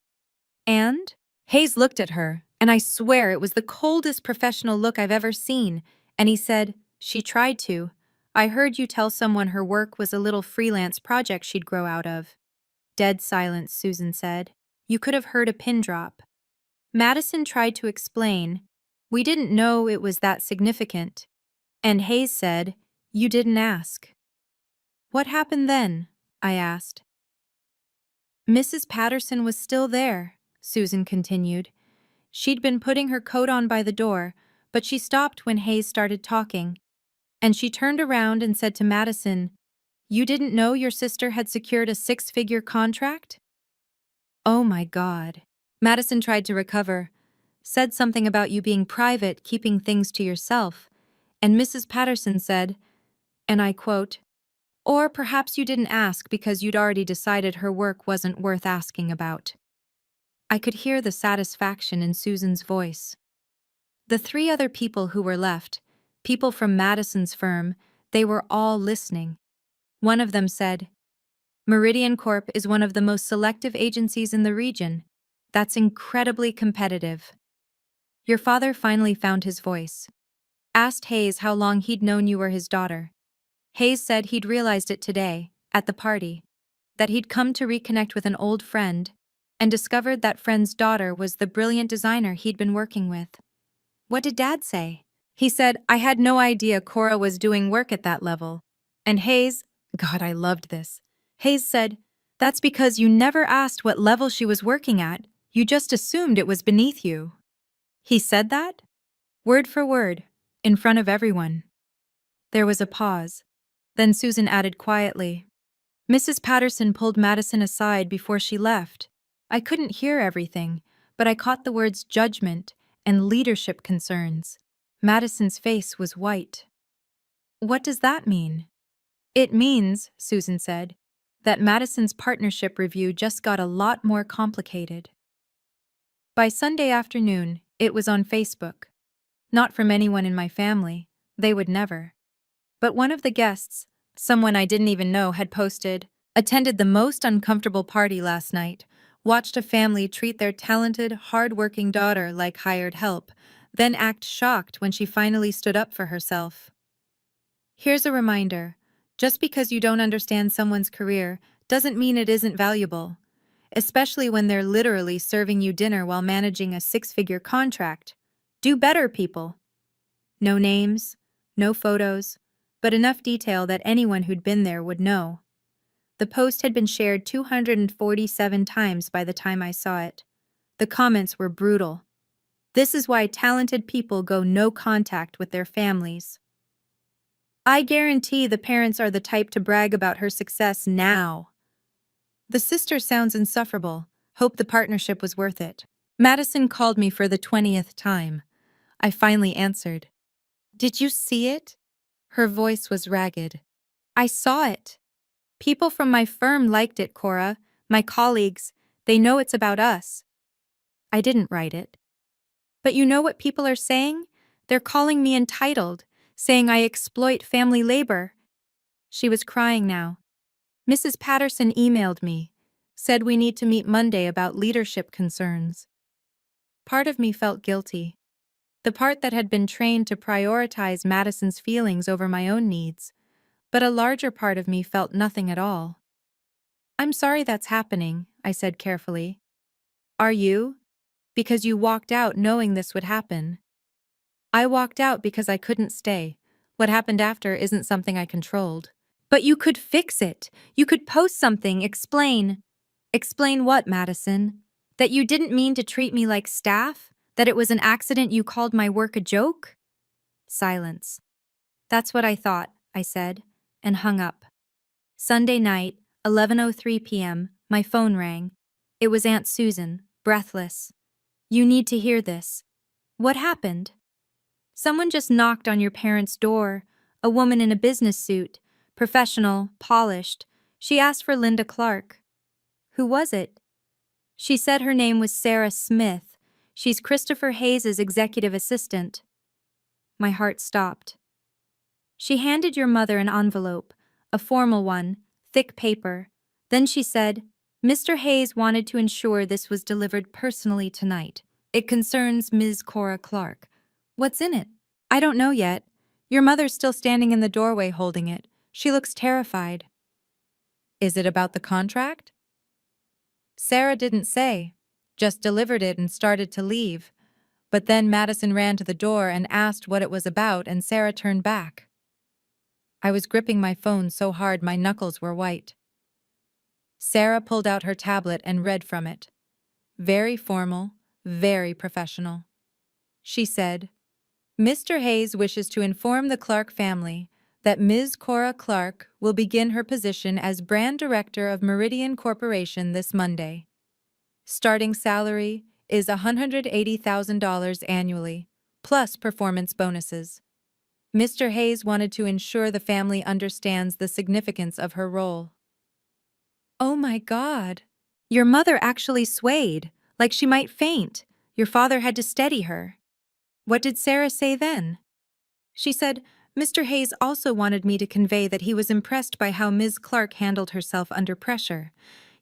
And? Hayes looked at her, and I swear it was the coldest professional look I've ever seen, and he said, she tried to. I heard you tell someone her work was a little freelance project she'd grow out of. Dead silence, Susan said. You could have heard a pin drop. Madison tried to explain. We didn't know it was that significant. And Hayes said, you didn't ask. What happened then? I asked. Mrs. Patterson was still there, Susan continued. She'd been putting her coat on by the door, but she stopped when Hayes started talking. And she turned around and said to Madison, You didn't know your sister had secured a 6-figure contract? Oh my God. Madison tried to recover, said something about you being private, keeping things to yourself. And Mrs. Patterson said, and I quote, or perhaps you didn't ask because you'd already decided her work wasn't worth asking about. I could hear the satisfaction in Susan's voice. The 3 other people who were left, people from Madison's firm, they were all listening. One of them said, Meridian Corp is one of the most selective agencies in the region. That's incredibly competitive. Your father finally found his voice. Asked Hayes how long he'd known you were his daughter. Hayes said he'd realized it today, at the party, that he'd come to reconnect with an old friend and discovered that friend's daughter was the brilliant designer he'd been working with. What did Dad say? He said, I had no idea Cora was doing work at that level. And Hayes, God, I loved this. Hayes said, that's because you never asked what level she was working at. You just assumed it was beneath you. He said that? Word for word, in front of everyone. There was a pause. Then Susan added quietly, Mrs. Patterson pulled Madison aside before she left. I couldn't hear everything, but I caught the words judgment and leadership concerns. Madison's face was white. What does that mean? It means, Susan said, that Madison's partnership review just got a lot more complicated. By Sunday afternoon, it was on Facebook. Not from anyone in my family, they would never. But one of the guests, someone I didn't even know, had posted, attended the most uncomfortable party last night, watched a family treat their talented, hard-working daughter like hired help, then act shocked when she finally stood up for herself. Here's a reminder. Just because you don't understand someone's career doesn't mean it isn't valuable, especially when they're literally serving you dinner while managing a 6-figure contract. Do better, people. No names, no photos, but enough detail that anyone who'd been there would know. The post had been shared 247 times by the time I saw it. The comments were brutal. This is why talented people go no contact with their families. I guarantee the parents are the type to brag about her success now. The sister sounds insufferable. Hope the partnership was worth it. Madison called me for the 20th time. I finally answered. Did you see it? Her voice was ragged. I saw it. People from my firm liked it, Cora. My colleagues. They know it's about us. I didn't write it. But you know what people are saying? They're calling me entitled, saying I exploit family labor. She was crying now. Mrs. Patterson emailed me, said we need to meet Monday about leadership concerns. Part of me felt guilty. The part that had been trained to prioritize Madison's feelings over my own needs. But a larger part of me felt nothing at all. I'm sorry that's happening, I said carefully. Are you? Because you walked out knowing this would happen. I walked out because I couldn't stay. What happened after isn't something I controlled. But you could fix it. You could post something, explain. Explain what, Madison? That you didn't mean to treat me like staff? That it was an accident you called my work a joke? Silence. That's what I thought, I said, and hung up. Sunday night, 11:03 p.m., my phone rang. It was Aunt Susan, breathless. You need to hear this. What happened? Someone just knocked on your parents' door, a woman in a business suit, professional, polished. She asked for Linda Clark. Who was it? She said her name was Sarah Smith. She's Christopher Hayes's executive assistant. My heart stopped. She handed your mother an envelope, a formal one, thick paper. Then she said, Mr. Hayes wanted to ensure this was delivered personally tonight. It concerns Ms. Cora Clark. What's in it? I don't know yet. Your mother's still standing in the doorway holding it. She looks terrified. Is it about the contract? Sarah didn't say, just delivered it and started to leave. But then Madison ran to the door and asked what it was about, and Sarah turned back. I was gripping my phone so hard my knuckles were white. Sarah pulled out her tablet and read from it. Very formal, very professional. She said, Mr. Hayes wishes to inform the Clark family that Ms. Cora Clark will begin her position as brand director of Meridian Corporation this Monday. Starting salary is $180,000 annually, plus performance bonuses. Mr. Hayes wanted to ensure the family understands the significance of her role. Oh my God! Your mother actually swayed, like she might faint. Your father had to steady her. What did Sarah say then? She said, Mr. Hayes also wanted me to convey that he was impressed by how Ms. Clark handled herself under pressure.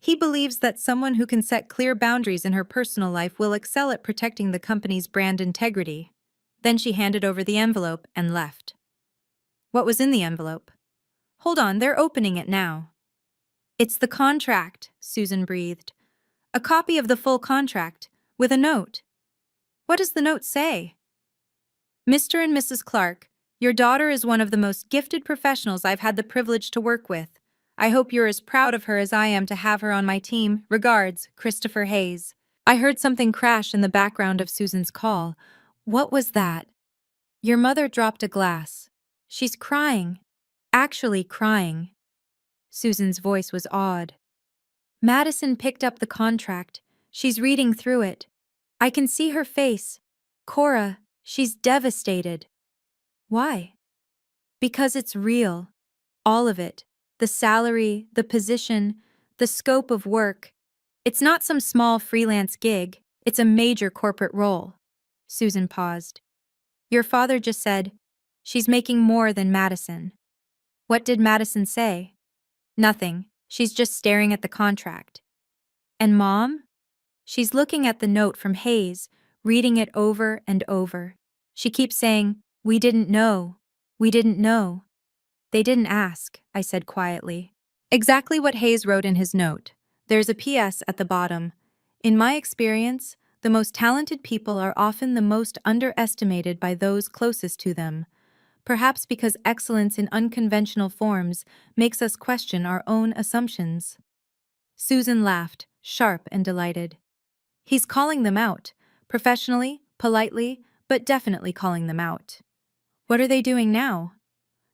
He believes that someone who can set clear boundaries in her personal life will excel at protecting the company's brand integrity. Then she handed over the envelope and left. What was in the envelope? Hold on, they're opening it now. It's the contract, Susan breathed. A copy of the full contract, with a note. What does the note say? Mr. and Mrs. Clark, your daughter is one of the most gifted professionals I've had the privilege to work with. I hope you're as proud of her as I am to have her on my team. Regards, Christopher Hayes. I heard something crash in the background of Susan's call. What was that? Your mother dropped a glass. She's crying. Actually crying. Susan's voice was awed. Madison picked up the contract. She's reading through it. I can see her face. Cora, she's devastated. Why? Because it's real. All of it. The salary, the position, the scope of work. It's not some small freelance gig. It's a major corporate role. Susan paused. Your father just said, she's making more than Madison. What did Madison say? Nothing. She's just staring at the contract. And Mom? She's looking at the note from Hayes, reading it over and over. She keeps saying, we didn't know. We didn't know. They didn't ask, I said quietly. Exactly what Hayes wrote in his note. There's a PS at the bottom. In my experience, the most talented people are often the most underestimated by those closest to them. Perhaps because excellence in unconventional forms makes us question our own assumptions. Susan laughed, sharp and delighted. He's calling them out, professionally, politely, but definitely calling them out. What are they doing now?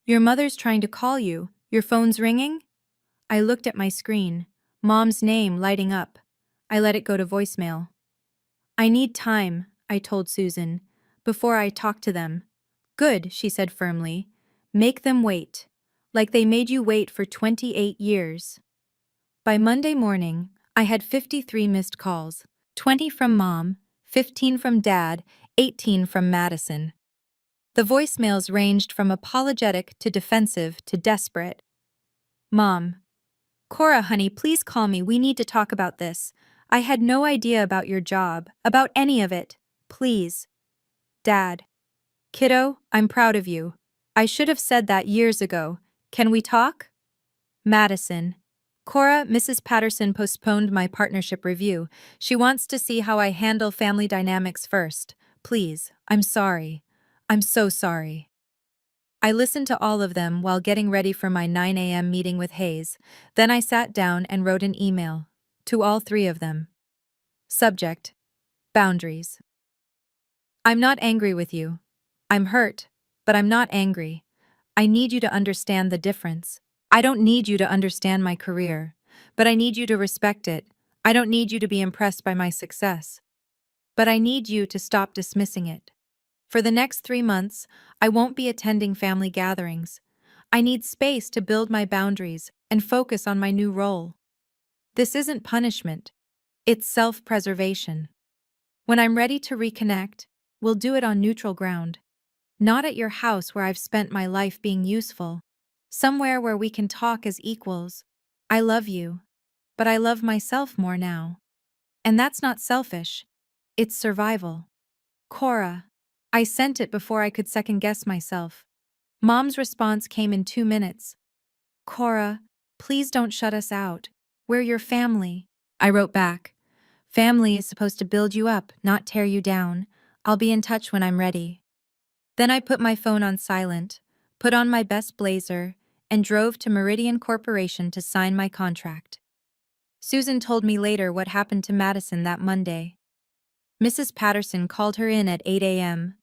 Your mother's trying to call you. Your phone's ringing? I looked at my screen, Mom's name lighting up. I let it go to voicemail. I need time, I told Susan, before I talk to them. Good, she said firmly. Make them wait. Like they made you wait for 28 years. By Monday morning, I had 53 missed calls. 20 from Mom, 15 from Dad, 18 from Madison. The voicemails ranged from apologetic to defensive to desperate. Mom. Cora, honey, please call me. We need to talk about this. I had no idea about your job, about any of it. Please. Dad. Kiddo, I'm proud of you. I should have said that years ago. Can we talk? Madison. Cora, Mrs. Patterson postponed my partnership review. She wants to see how I handle family dynamics first. Please, I'm sorry. I'm so sorry. I listened to all of them while getting ready for my 9 a.m. meeting with Hayes. Then I sat down and wrote an email. To all three of them. Subject: boundaries. I'm not angry with you. I'm hurt, but I'm not angry. I need you to understand the difference. I don't need you to understand my career, but I need you to respect it. I don't need you to be impressed by my success, but I need you to stop dismissing it. For the next 3 months, I won't be attending family gatherings. I need space to build my boundaries and focus on my new role. This isn't punishment, it's self-preservation. When I'm ready to reconnect, we'll do it on neutral ground. Not at your house where I've spent my life being useful. Somewhere where we can talk as equals. I love you, but I love myself more now. And that's not selfish. It's survival. Cora. I sent it before I could second-guess myself. Mom's response came in 2 minutes. Cora, please don't shut us out. We're your family. I wrote back. Family is supposed to build you up, not tear you down. I'll be in touch when I'm ready. Then I put my phone on silent, put on my best blazer, and drove to Meridian Corporation to sign my contract. Susan told me later what happened to Madison that Monday. Mrs. Patterson called her in at 8 a.m.,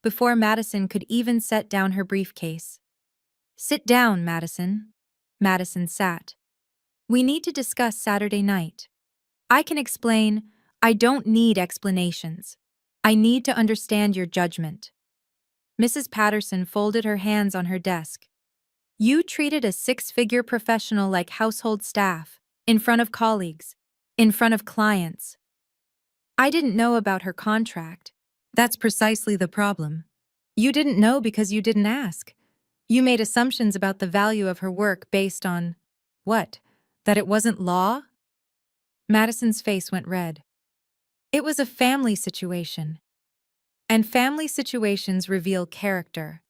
before Madison could even set down her briefcase. Sit down, Madison. Madison sat. We need to discuss Saturday night. I can explain. I don't need explanations. I need to understand your judgment. Mrs. Patterson folded her hands on her desk. You treated a 6-figure professional like household staff, in front of colleagues, in front of clients. I didn't know about her contract. That's precisely the problem. You didn't know because you didn't ask. You made assumptions about the value of her work based on… what? That it wasn't law? Madison's face went red. It was a family situation. And family situations reveal character.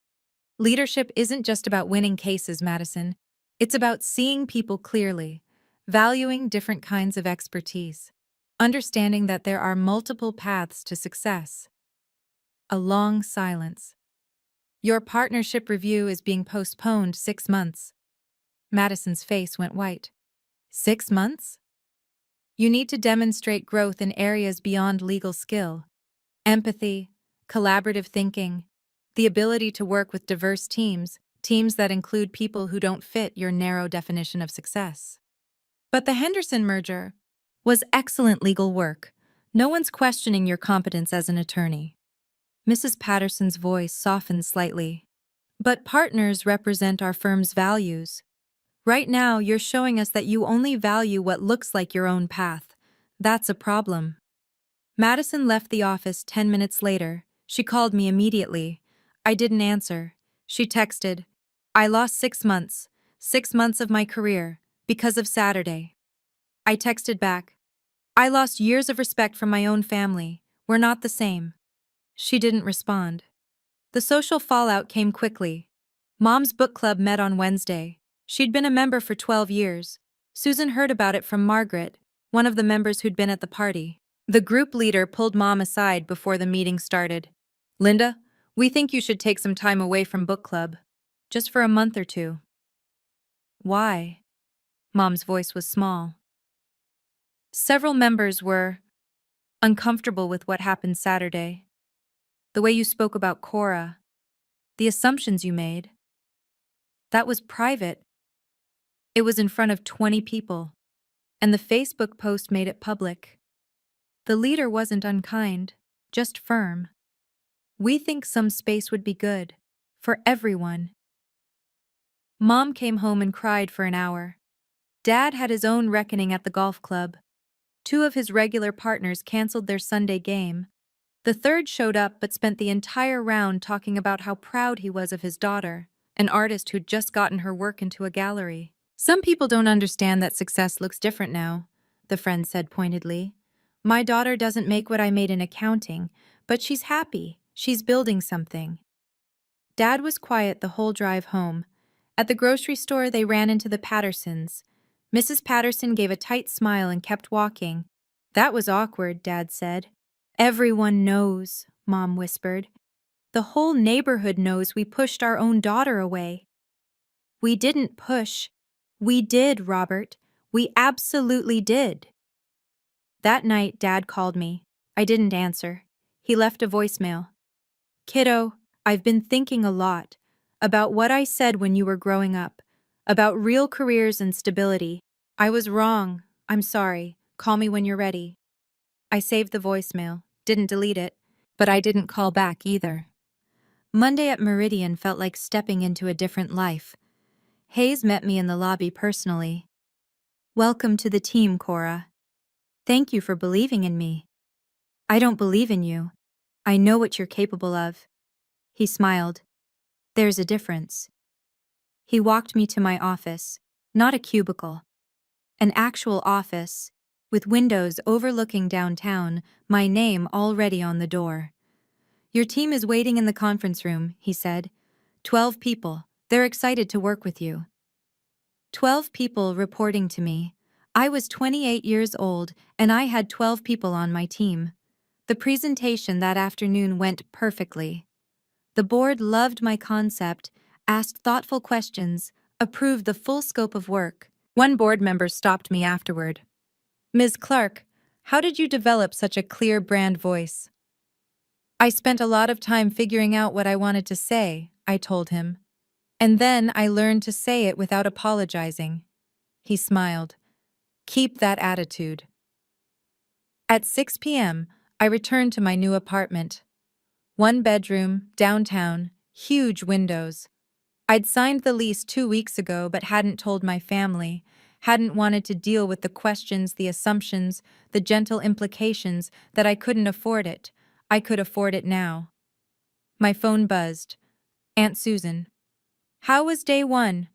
Leadership isn't just about winning cases, Madison. It's about seeing people clearly, valuing different kinds of expertise, understanding that there are multiple paths to success. A long silence. Your partnership review is being postponed 6 months. Madison's face went white. 6 months? You need to demonstrate growth in areas beyond legal skill. Empathy, collaborative thinking, the ability to work with diverse teams that include people who don't fit your narrow definition of success. But the Henderson merger was excellent legal work. No one's questioning your competence as an attorney. Mrs. Patterson's voice softened slightly. But partners represent our firm's values. Right now, you're showing us that you only value what looks like your own path. That's a problem. Madison left the office 10 minutes later. She called me immediately. I didn't answer. She texted, I lost 6 months, 6 months of my career, because of Saturday. I texted back, I lost years of respect from my own family. We're not the same. She didn't respond. The social fallout came quickly. Mom's book club met on Wednesday. She'd been a member for 12 years. Susan heard about it from Margaret, one of the members who'd been at the party. The group leader pulled Mom aside before the meeting started. Linda, we think you should take some time away from book club. Just for a month or 2. Why? Mom's voice was small. Several members were uncomfortable with what happened Saturday. The way you spoke about Cora. The assumptions you made. That was private. It was in front of 20 people. And the Facebook post made it public. The leader wasn't unkind, just firm. We think some space would be good. For everyone. Mom came home and cried for an hour. Dad had his own reckoning at the golf club. 2 of his regular partners canceled their Sunday game. The third showed up but spent the entire round talking about how proud he was of his daughter, an artist who'd just gotten her work into a gallery. Some people don't understand that success looks different now, the friend said pointedly. My daughter doesn't make what I made in accounting, but she's happy. She's building something. Dad was quiet the whole drive home. At the grocery store, they ran into the Pattersons. Mrs. Patterson gave a tight smile and kept walking. That was awkward, Dad said. Everyone knows, Mom whispered. The whole neighborhood knows we pushed our own daughter away. We didn't push. We did, Robert. We absolutely did. That night, Dad called me. I didn't answer. He left a voicemail. Kiddo, I've been thinking a lot about what I said when you were growing up, about real careers and stability. I was wrong. I'm sorry. Call me when you're ready. I saved the voicemail, didn't delete it, but I didn't call back either. Monday at Meridian felt like stepping into a different life. Hayes met me in the lobby personally. "Welcome to the team, Cora. Thank you for believing in me." "I don't believe in you. I know what you're capable of." He smiled. "There's a difference." He walked me to my office, not a cubicle, an actual office, with windows overlooking downtown, my name already on the door. "Your team is waiting in the conference room," he said. 12 people. They're excited to work with you." 12 people reporting to me. I was 28 years old, and I had 12 people on my team. The presentation that afternoon went perfectly. The board loved my concept, asked thoughtful questions, approved the full scope of work. One board member stopped me afterward. "Ms. Clark, how did you develop such a clear brand voice?" "I spent a lot of time figuring out what I wanted to say," I told him. "And then I learned to say it without apologizing." He smiled. "Keep that attitude." At 6 p.m., I returned to my new apartment. One bedroom, downtown, huge windows. I'd signed the lease 2 weeks ago but hadn't told my family, hadn't wanted to deal with the questions, the assumptions, the gentle implications that I couldn't afford it. I could afford it now. My phone buzzed. Aunt Susan. "How was day one?"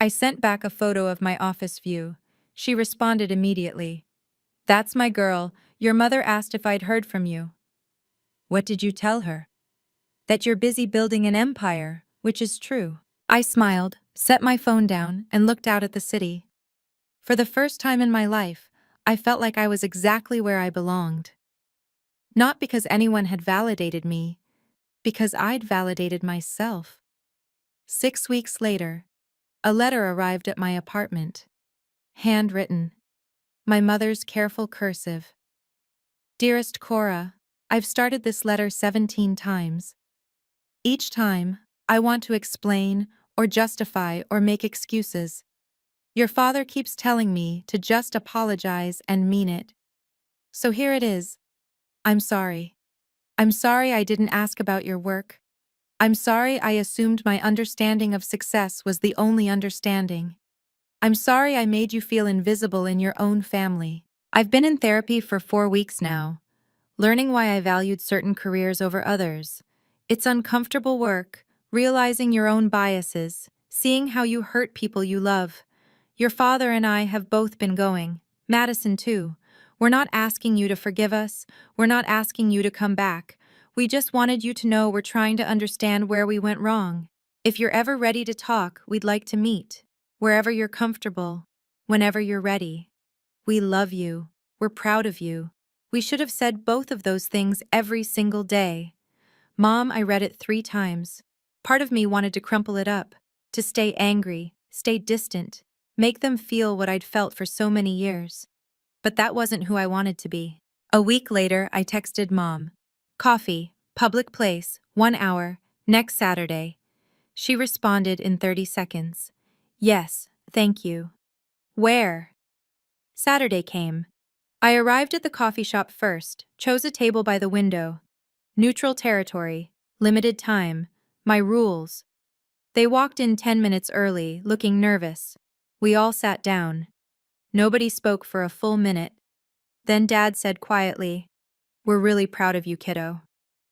I sent back a photo of my office view. She responded immediately. "That's my girl. Your mother asked if I'd heard from you." "What did you tell her?" "That you're busy building an empire," which is true. I smiled, set my phone down, and looked out at the city. For the first time in my life, I felt like I was exactly where I belonged. Not because anyone had validated me, because I'd validated myself. 6 weeks later, a letter arrived at my apartment. Handwritten. My mother's careful cursive. "Dearest Cora, I've started this letter 17 times. Each time, I want to explain, or justify, or make excuses. Your father keeps telling me to just apologize and mean it. So here it is. I'm sorry. I'm sorry I didn't ask about your work. I'm sorry I assumed my understanding of success was the only understanding. I'm sorry I made you feel invisible in your own family. I've been in therapy for 4 weeks now, learning why I valued certain careers over others. It's uncomfortable work, realizing your own biases, seeing how you hurt people you love. Your father and I have both been going. Madison too. We're not asking you to forgive us. We're not asking you to come back. We just wanted you to know we're trying to understand where we went wrong. If you're ever ready to talk, we'd like to meet. Wherever you're comfortable. Whenever you're ready. We love you. We're proud of you. We should have said both of those things every single day. Mom, I read it 3 times. Part of me wanted to crumple it up, to stay angry, stay distant, make them feel what I'd felt for so many years. But that wasn't who I wanted to be. A week later, I texted Mom. "Coffee, public place, 1 hour, next Saturday." She responded in 30 seconds. "Yes, thank you." "Where?" Saturday came. I arrived at the coffee shop first, chose a table by the window. Neutral territory, limited time, my rules. They walked in 10 minutes early, looking nervous. We all sat down. Nobody spoke for a full minute. Then Dad said quietly, "We're really proud of you, kiddo.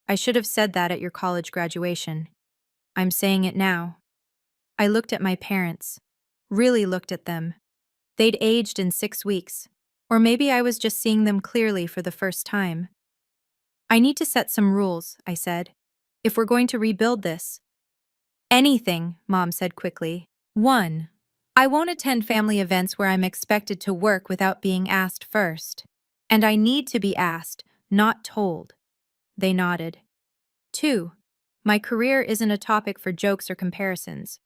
I should have said that at your college graduation. I'm saying it now." I looked at my parents. Really looked at them. They'd aged in 6 weeks. Or maybe I was just seeing them clearly for the first time. "I need to set some rules," I said. "If we're going to rebuild this." "Anything," Mom said quickly. 1. I won't attend family events where I'm expected to work without being asked first. And I need to be asked, not told. They nodded. 2. My career isn't a topic for jokes or comparisons.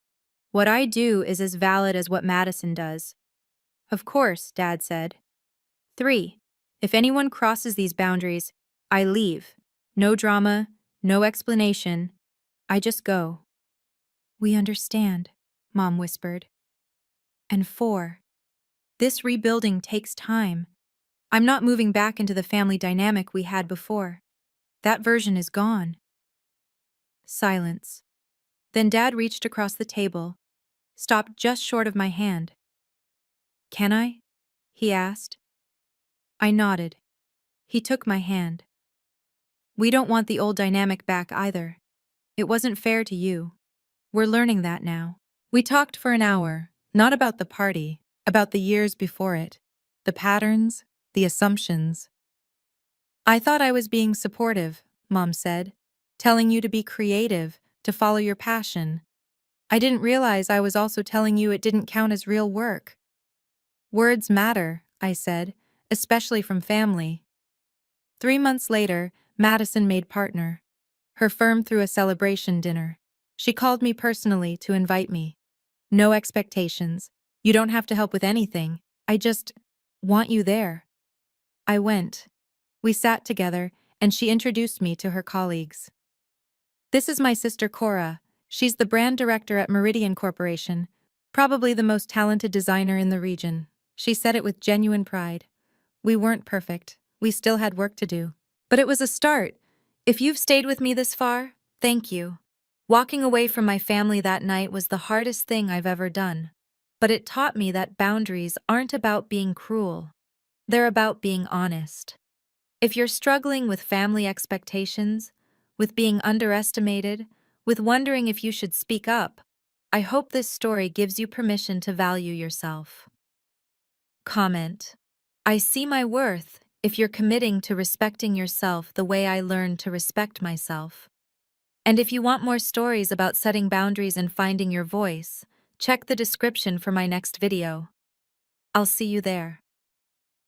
What I do is as valid as what Madison does. "Of course," Dad said. 3. If anyone crosses these boundaries, I leave. No drama, no explanation. I just go. "We understand," Mom whispered. And 4. This rebuilding takes time. I'm not moving back into the family dynamic we had before. That version is gone. Silence. Then Dad reached across the table. stopped just short of my hand. "Can I?" he asked. I nodded. He took my hand. "We don't want the old dynamic back either. It wasn't fair to you. We're learning that now." We talked for an hour, not about the party, about the years before it, the patterns, the assumptions. "I thought I was being supportive," Mom said, "telling you to be creative, to follow your passion. I didn't realize I was also telling you it didn't count as real work." "Words matter," I said, "especially from family." 3 months later, Madison made partner. Her firm threw a celebration dinner. She called me personally to invite me. "No expectations. You don't have to help with anything. I just want you there." I went. We sat together, and she introduced me to her colleagues. "This is my sister Cora. She's the brand director at Meridian Corporation, probably the most talented designer in the region." She said it with genuine pride. We weren't perfect. We still had work to do. But it was a start. If you've stayed with me this far, thank you. Walking away from my family that night was the hardest thing I've ever done. But it taught me that boundaries aren't about being cruel. They're about being honest. If you're struggling with family expectations, with being underestimated, with wondering if you should speak up, I hope this story gives you permission to value yourself. Comment: I see my worth if you're committing to respecting yourself the way I learned to respect myself. And if you want more stories about setting boundaries and finding your voice, check the description for my next video. I'll see you there.